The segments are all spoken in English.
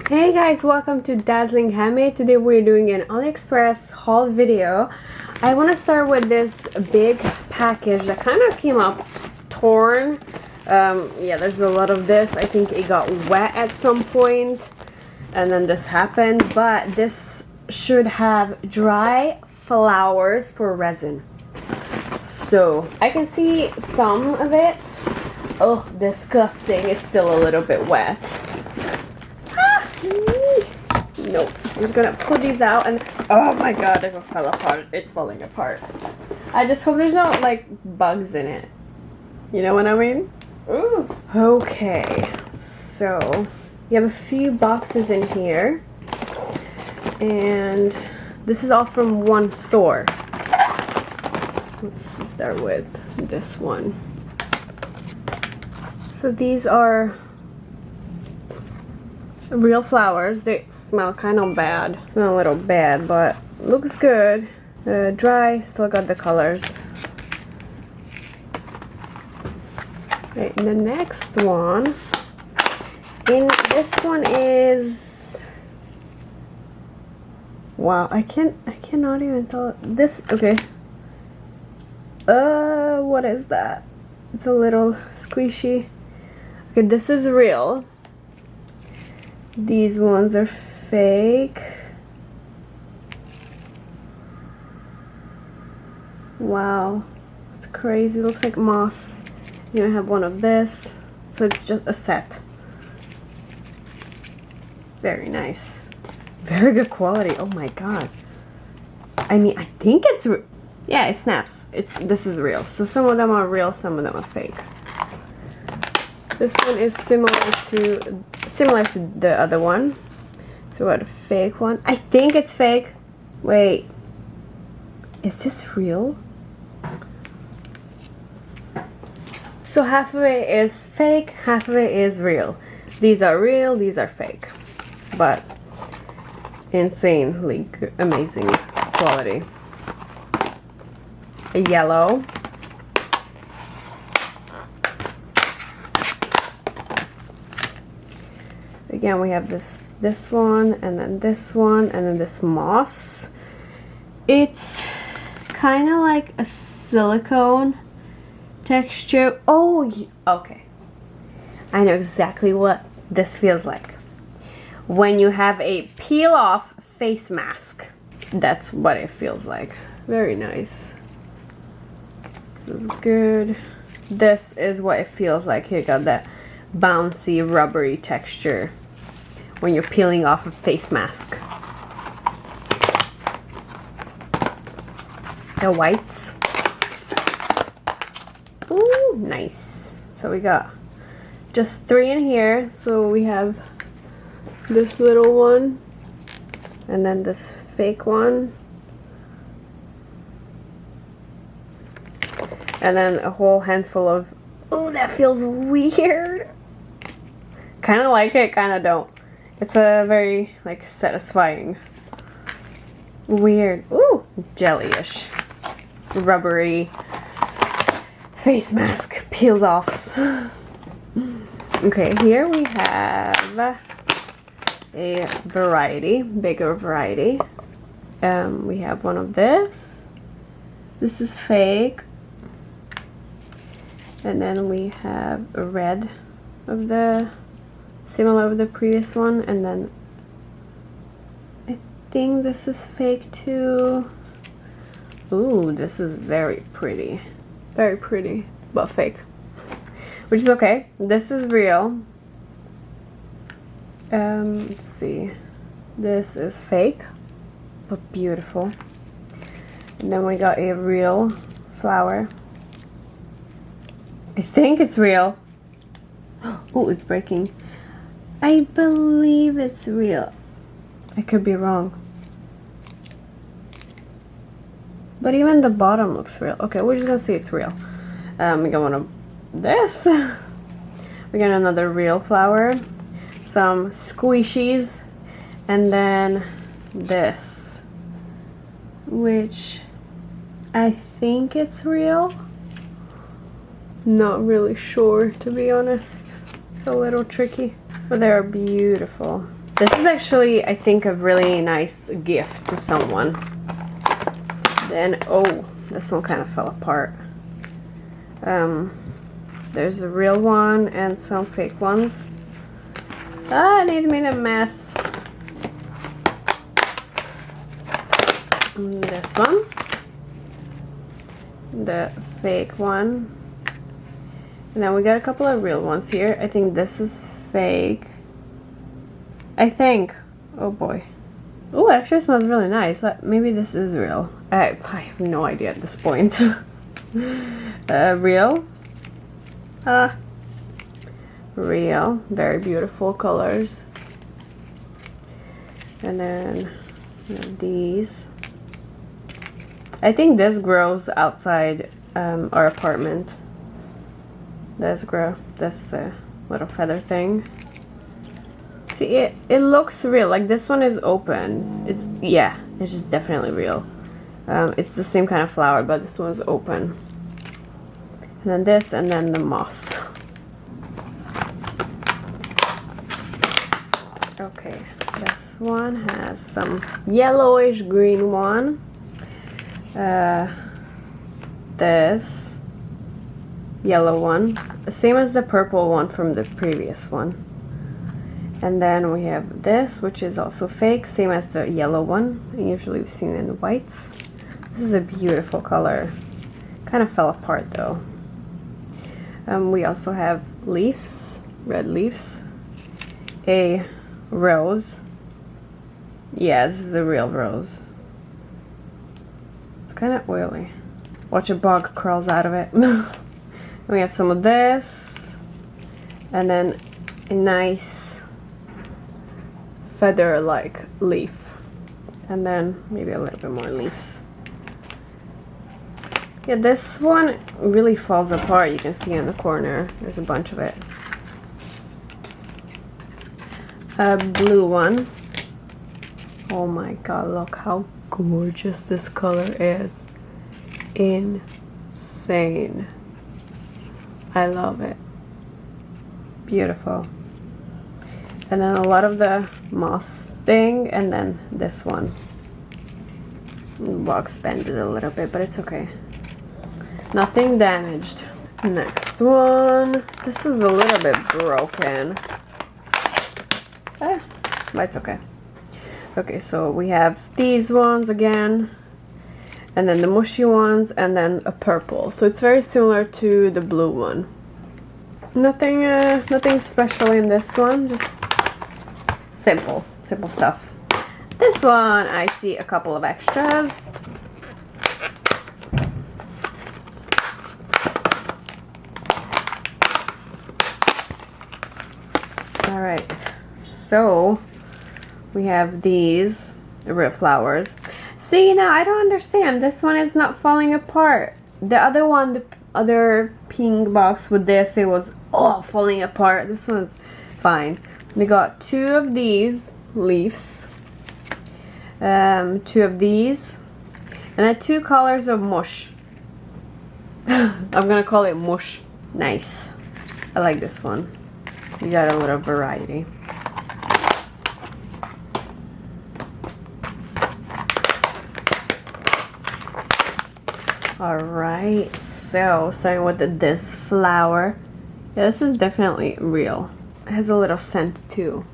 Hey guys, welcome to Dazzling Handmade. Today we're doing an AliExpress haul video. I want to start with this big package that kind of came up torn. Yeah, there's a lot of this. I think it got wet at some point and then this happened, but this should have dry flowers for resin. So I can see some of it. Oh, disgusting. It's still a little bit wet. Nope. I'm just gonna put these out and oh my god, it fell apart. It's falling apart. I just hope there's no like bugs in it. You know what I mean? Ooh. Okay. So you have a few boxes in here. And this is all from one store. Let's start with this one. So these are real flowers. They smell kind of bad. Smell a little bad, but looks good. Dry, still got the colors. Okay, and the next one. And this one is, wow, I cannot even tell this. Okay. What is that? It's a little squishy. Okay, this is real. These ones are fake. Wow, it's crazy. It looks like moss. You have one of this, so it's just a set. Very nice, very good quality. Oh my god. I mean, I think it's yeah, it snaps. This is real. So some of them are real, some of them are fake. This one is similar to the other one. So what, a fake one? I think it's fake. Wait, is this real? So half of it is fake, half of it is real. These are real, these are fake, but insanely amazing quality. A yellow. Again, we have this one, and then this one, and then this moss. It's kind of like a silicone texture. Oh, okay. I know exactly what this feels like. When you have a peel-off face mask. That's what it feels like. Very nice. This is good. This is what it feels like. You got that bouncy, rubbery texture when you're peeling off a face mask. The whites. Ooh, nice. So we got just 3 in here. So we have this little one and then this fake one. And then a whole handful of, oh, that feels weird. Kind of like it, kind of don't. It's a very, like, satisfying, weird, ooh, jelly-ish, rubbery face mask peels offs. Okay, here we have a variety, bigger variety. We have one of this. This is fake. And then we have a red of the similar of the previous one, and then I think this is fake too. Ooh, this is very pretty, but fake, which is okay. This is real. Let's see, this is fake but beautiful. And then we got a real flower. I think it's real. Oh, it's breaking. I believe it's real. I could be wrong. But even the bottom looks real. Okay, we're just gonna see it's real. We got one of this. We got another real flower. Some squishies. And then this. Which I think it's real. Not really sure, to be honest. It's a little tricky. But they're beautiful. This is actually, I think, a really nice gift to someone. Then, oh, this one kind of fell apart. There's a real one and some fake ones. Ah, I didn't mean a mess. This one. The fake one. And then we got a couple of real ones here. I think this is fake. I think. Oh boy. Oh, actually it smells really nice. Maybe this is real. I have no idea at this point. Real. Real. Very beautiful colors. And then these. I think this grows outside our apartment. This little feather thing. See, it looks real. Like this one is open. It's just definitely real. It's the same kind of flower, but this one's open. And then this, and then the moss. Okay, this one has some yellowish green one. This yellow one, same as the purple one from the previous one. And then we have this, which is also fake, same as the yellow one. Usually we've seen in whites. This is a beautiful color. Kind of fell apart though. We also have leaves, red leaves. A rose. Yeah, this is a real rose. It's kind of oily. Watch, a bug crawls out of it. We have some of this. And then a nice feather-like leaf. And then maybe a little bit more leaves. Yeah, this one really falls apart. You can see in the corner. There's a bunch of it. A blue one. Oh my god, look how gorgeous this color is. Insane. I love it. Beautiful. And then a lot of the moss thing, and then this one. The box bended a little bit, but it's okay. Nothing damaged. Next one. This is a little bit broken. But it's okay. Okay, so we have these ones again, and then the mushy ones, and then a purple. So it's very similar to the blue one. Nothing special in this one, just simple stuff. This one, I see a couple of extras. Alright, so we have these real flowers. See, now I don't understand. This one is not falling apart. The other one, the other pink box with this, it was all falling apart. This one's fine. We got 2 of these leaves, 2 of these, and then 2 colors of mush. I'm gonna call it mush. Nice. I like this one. We got a little variety. Alright, so starting with this flower. Yeah, this is definitely real. It has a little scent too.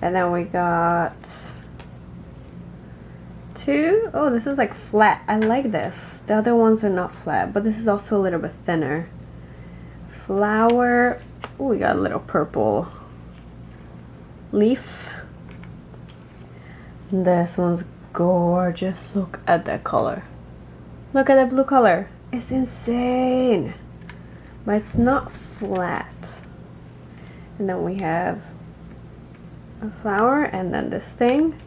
And then we got 2. Oh, this is like flat. I like this. The other ones are not flat, but this is also a little bit thinner. Flower. Oh, we got a little purple leaf. This one's gorgeous. Look at that color. Look at that blue color. It's insane. But it's not flat. And then we have a flower, and then this thing.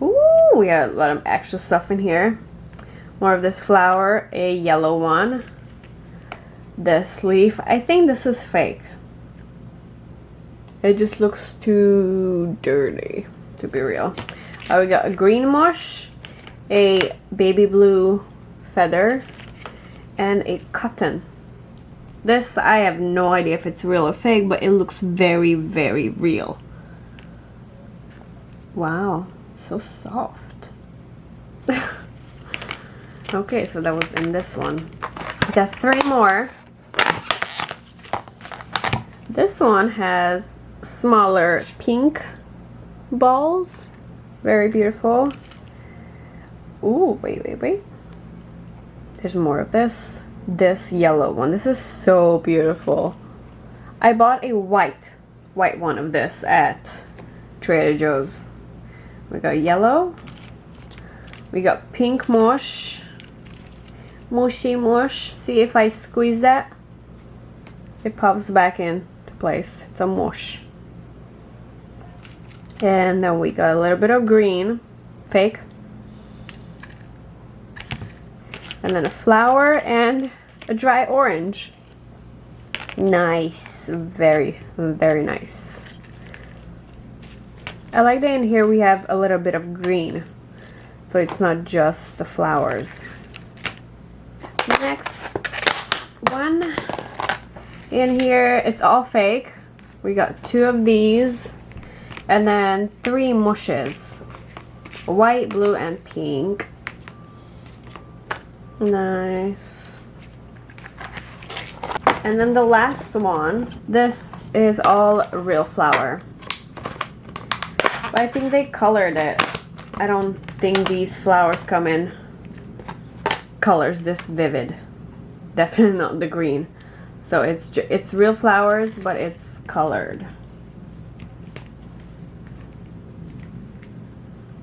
Ooh, we got a lot of extra stuff in here. More of this flower, a yellow one. This leaf. I think this is fake. It just looks too dirty to be real. We got a green mush, a baby blue feather, and a cotton. This, I have no idea if it's real or fake, but it looks very, very real. Wow, so soft. Okay, so that was in this one. I got 3 more. This one has smaller pink balls. Very beautiful. Ooh, wait. There's more of this. This yellow one. This is so beautiful. I bought a white one of this at Trader Joe's. We got yellow. We got pink mush. Mushy mush. See if I squeeze that, it pops back into place. It's a mush. And then we got a little bit of green, fake. And then a flower and a dry orange. Nice. Very, very nice. I like that in here we have a little bit of green, so it's not just the flowers. Next one in here, it's all fake. We got 2 of these and then 3 mushes, white, blue, and pink. Nice. And then the last one, this is all real flower, but I think they colored it. I don't think these flowers come in colors this vivid. Definitely not the green. So it's real flowers, but it's colored.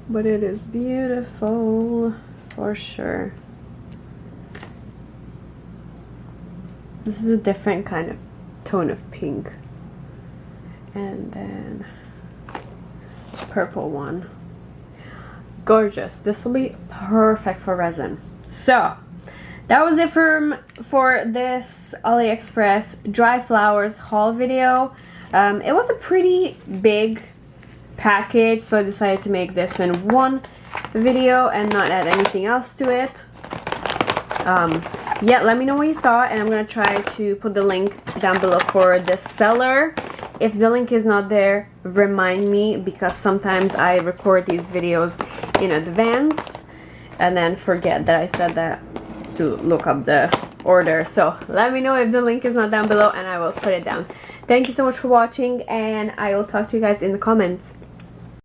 But it is beautiful for sure. This is a different kind of tone of pink. And then purple one. Gorgeous. This will be perfect for resin. So that was it for this AliExpress dry flowers haul video. It was a pretty big package, so I decided to make this in one video and not add anything else to it. Yeah, let me know what you thought, and I'm gonna try to put the link down below for the seller. If the link is not there, remind me, because sometimes I record these videos in advance and then forget that I said that to look up the order. So let me know if the link is not down below and I will put it down. Thank you so much for watching, and I will talk to you guys in the comments.